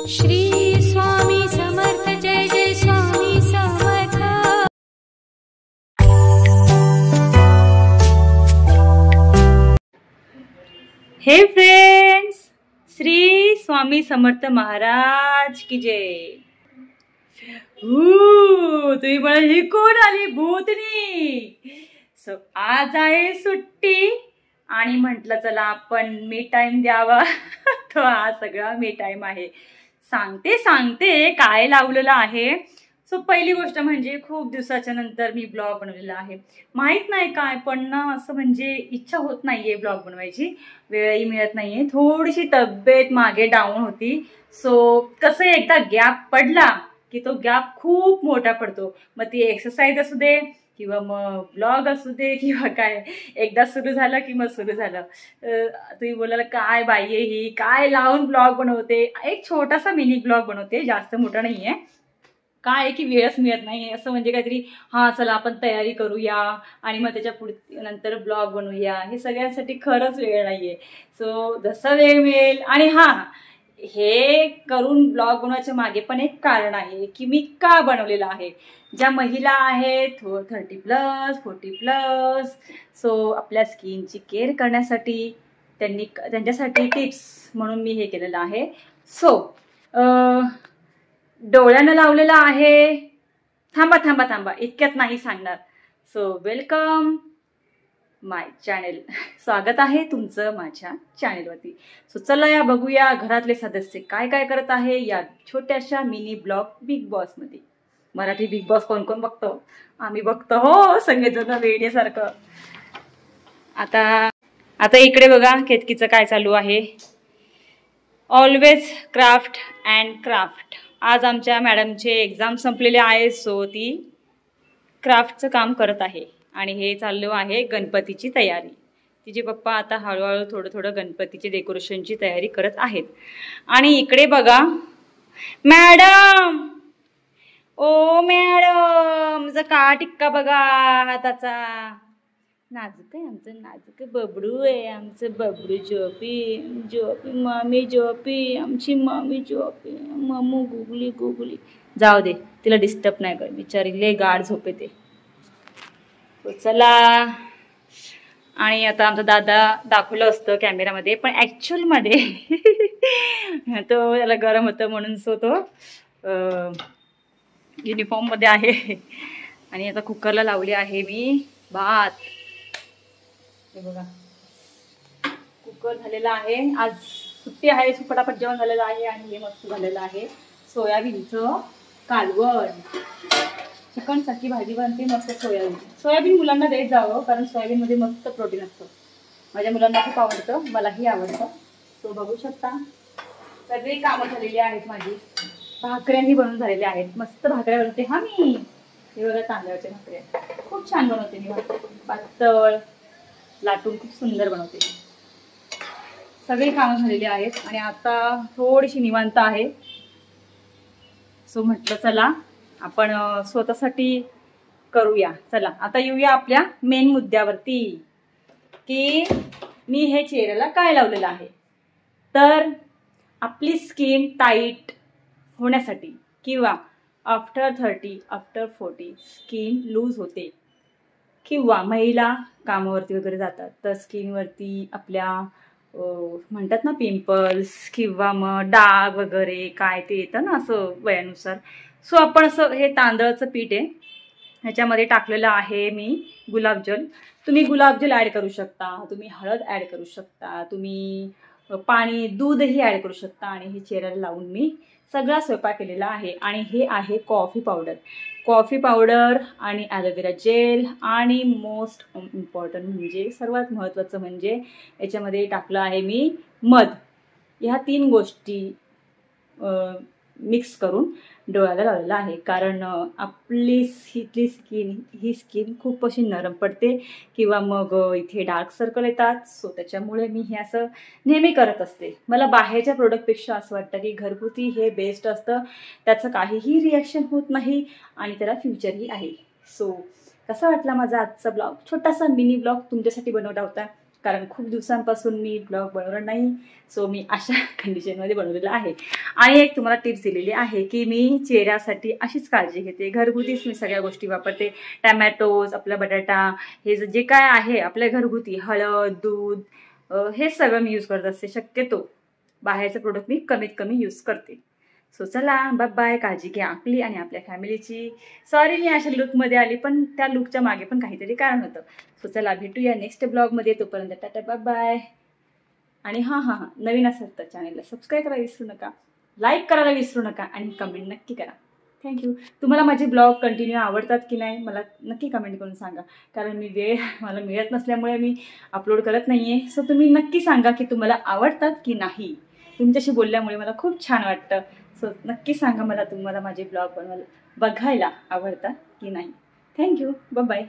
श्री स्वामी समर्थ जय जय स्वामी समर्थ। हे फ्रेंड्स, श्री स्वामी समर्थ महाराज की जय। तुम्ही मला ही कोण आली भूतनी। आज आहे सुट्टी आणि म्हटलं चला आपण मी टाइम द्यावा तो हा सगळा मी टाइम आहे। सांगते काय लावलेलं आहे। पहिली गोष्ट म्हणजे खूप दिवसाच्या नंतर मी ब्लॉग बनवलेला आहे। माहित नाही काय पण ना असं म्हणजे इच्छा होत नाहीये ब्लॉग बनवायची, वेळही मिळत नाहीये, थोडीशी तब्येत मागे डाऊन होती। कसं एकदा गॅप पडला की तो गॅप खूप मोठा पडतो। मग ती एक्सरसाइज असू दे किंवा मग ब्लॉग असू दे किंवा काय, एकदा सुरू झालं की मग सुरू झालं। तुम्ही बोलाल काय बाई आहे ही, काय लावून ब्लॉग बनवते। एक छोटासा मिनी ब्लॉग बनवते, जास्त मोठा नाहीये। काय आहे की वेळच मिळत नाही, असं म्हणजे काहीतरी हा चला आपण तयारी करूया आणि मग त्याच्या पुढे नंतर ब्लॉग बनवूया, हे सगळ्यांसाठी खरंच वेळ नाहीये। जसा वेळ मिळेल आणि हा हे करून ब्लॉग बनवायच्या मागे पण एक कारण आहे की मी का बनवलेलं आहे। ज्या महिला आहेत 30+ 40+ आपल्या स्किनची केअर करण्यासाठी त्यांच्यासाठी टिप्स म्हणून मी हे केलेलं आहे। डोळ्यानं लावलेला आहे। थांबा इतक्यात नाही सांगणार। वेलकम माय चॅनेल, स्वागत आहे तुमचं माझ्या चॅनेलवरती। चला या बघूया घरातले सदस्य काय काय करत आहे या छोट्याशा मिनी ब्लॉग बिग बॉस मध्ये। मराठी बिग बॉस कोण कोण बघतो? आम्ही बघतो हो, सगळेजण वेड्यासारखं। आता इकडे बघा केतकीचं काय चालू आहे। Always craft and craft. आज आमच्या मॅडमचे एक्झाम संपलेले आहे, ती क्राफ्टचं काम करत आहे आणि हे चालू आहे गणपतीची तयारी। तिचे पप्पा आता हळूहळू थोडं गणपतीची डेकोरेशनची तयारी करत आहेत। आणि इकडे बघा मॅडम, ओ मॅडम का टिक्का बघा हाताचा, नाजूक आहे आमचं, नाजूक बबडू आहे आमचं, बबडू झोपी मम्मी झोपी, आमची मम्मी झोपी, मम्मू गुगली। जाऊ दे, तिला डिस्टर्ब नाही कर, बिचारी लय गाढ झोपेते। चला, आणि आता आमचा दादा दाखवलं असतं कॅमेरामध्ये, पण ॲक्च्युअलमध्ये तो त्याला गरम होतं म्हणून तो युनिफॉर्ममध्ये आहे। आणि आता कुकरला लावली आहे मी भात। हे बघा कुकर झालेला आहे, आज सुट्टी आहे, पटापट जेवण झालेलं आहे। आणि हे मस्त झालेलं आहे सोयाबीनचं कालवण। चिकनसारखी भाजी बनते मस्त। सोयाबीन मुलांना देत जावं, कारण सोयाबीनमध्ये मस्त प्रोटीन असतं। माझ्या मुलांना खूप आवडतं, मलाही आवडतं। बघू शकता सगळी कामं झालेली आहेत माझी। भाकऱ्यांनी बनवून झालेले आहेत, मस्त भाकऱ्या बनवते हा मी। हे बघा तांदळाच्या भाकऱ्या खूप छान बनवते मी, पातळ लाटून खूप सुंदर बनवते। सगळी कामं झालेली आहेत आणि आता थोडीशी निवांत आहे। म्हटलं चला आपण स्वतःसाठी करूया। चला आता येऊया आपल्या मेन मुद्द्यावरती की मी हे चेहऱ्याला काय लावलेलं आहे। तर आपली स्किन टाईट होण्यासाठी किंवा आफ्टर 30 आफ्टर 40 स्किन लूज होते, किंवा महिला कामावरती वगैरे जातात तर स्किनवरती आपल्या म्हणतात ना पिंपल्स किंवा मग डाग वगैरे काय ते येतं ना असं वयानुसार। आपण असं हे तांदळाचं पीठ आहे, ह्याच्यामध्ये टाकलेलं आहे मी गुलाबजल। तुम्ही गुलाबजल ॲड करू शकता, तुम्ही हळद ॲड करू शकता, तुम्ही पाणी दूधही ॲड करू शकता। आणि हे चेहऱ्याला लावून मी सगळा स्वयंपाक केलेला आहे। आणि हे आहे कॉफी पावडर आणि ॲलोवेरा जेल, आणि मोस्ट इम्पॉर्टंट म्हणजे सर्वात महत्त्वाचं म्हणजे याच्यामध्ये टाकलं आहे मी मध। ह्या 3 गोष्टी मिक्स करून डोळ्याला लावलेला आहे, कारण आपली ही स्किन खूप अशी नरम पडते किंवा मग इथे डार्क सर्कल येतात। त्याच्यामुळे मी हे असं नेहमी करत असते। मला बाहेरच्या प्रोडक्टपेक्षा असं वाटतं की घरगुती हे बेस्ट असतं, त्याचं काहीही रिॲक्शन होत नाही आणि त्याला फ्युचरही आहे। कसा वाटला माझा आजचा ब्लॉग, छोटासा मिनी ब्लॉग तुमच्यासाठी बनवला होता। कारण खूप दिवसांपासून मी ब्लॉग बनवला नाही. सो मी अशा कंडिशनमध्ये बनवलेलं आहे. आणि एक तुम्हाला टिप्स दिलेली आहे की मी चेहऱ्यासाठी अशीच काळजी घेते. घरगुतीच मी सगळ्या गोष्टी वापरते. टॅमॅटोज, आपला बटाटा, हे जे काय आहे आपल्या घरगुती, हळद, दूध, हे सगळं मी यूज करत असते. शक्यतो बाहेरचं प्रोडक्ट मी कमीत कमी यूज करते. सो चला, बाय बाय. काळजी घ्या आपली आणि आपल्या फॅमिलीची. सॉरी मी अशा लुकमध्ये आली, पण त्या लुकच्या मागे पण काहीतरी कारण होतं. सो चला, भेटूया नेक्स्ट ब्लॉगमध्ये. तोपर्यंत टाटा, बाय बाय. आणि हां, नवीन असेल तर चॅनलला सबस्क्राईब करायला विसरू नका, लाईक करायला विसरू नका आणि कमेंट नक्की करा. थँक्यू. तुम्हाला माझे ब्लॉग कंटिन्यू आवडतात की नाही मला नक्की कमेंट करून सांगा. कारण मला मिळत नसल्यामुळे मी अपलोड करत नाही आहे. सो तुम्ही नक्की सांगा की तुम्हाला आवडतात की नाही. तुमच्याशी बोलल्यामुळे मला खूप छान वाटतं. सो नक्की सांगा मला तुम्हाला माझे ब्लॉग बघायला आवडतात की नाही. थँक्यू. Bye bye.